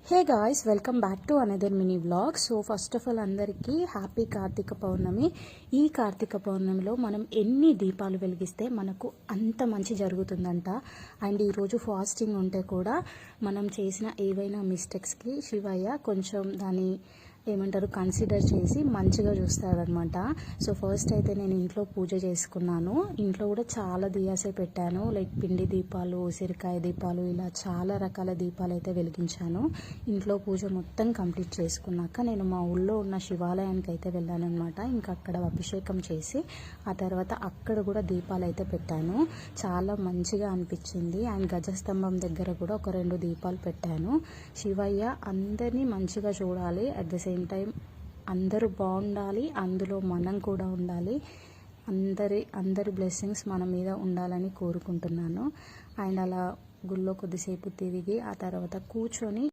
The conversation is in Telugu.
Hey guys, welcome back to another mini vlog. So first of all అందరికీ హ్యాపీ కార్తీక పౌర్ణమి. ఈ కార్తీక పౌర్ణమిలో మనం ఎన్ని దీపాలు వెలిగిస్తే మనకు అంత మంచి జరుగుతుందంట. అండ్ ఈరోజు ఫాస్టింగ్ ఉంటే కూడా మనం చేసిన ఏవైనా మిస్టేక్స్కి శివయ్య కొంచెం దాన్ని కన్సిడర్ చేసి మంచిగా చూస్తారనమాట. సో ఫస్ట్ అయితే నేను ఇంట్లో పూజ చేసుకున్నాను. ఇంట్లో కూడా చాలా దియాసే పెట్టాను, లైక్ పిండి దీపాలు, ఉసిరికాయ దీపాలు, ఇలా చాలా రకాల దీపాలు అయితే వెలిగించాను. ఇంట్లో పూజ మొత్తం కంప్లీట్ చేసుకున్నాక నేను మా ఊళ్ళో ఉన్న శివాలయానికి అయితే వెళ్ళాను అనమాట. ఇంకా అక్కడ అభిషేకం చేసి ఆ తర్వాత అక్కడ కూడా దీపాలు అయితే పెట్టాను. చాలా మంచిగా అనిపించింది. అండ్ గజస్తంభం దగ్గర కూడా ఒక 2 దీపాలు పెట్టాను. శివయ్య అందరినీ మంచిగా చూడాలి, అట్ ద సేమ్ టైం అందరూ బాగుండాలి, అందులో మనం కూడా ఉండాలి. అందరి బ్లెస్సింగ్స్ మన మీద ఉండాలని కోరుకుంటున్నాను. అండ్ అలా గుళ్ళో కొద్దిసేపు తిరిగి ఆ తర్వాత కూర్చొని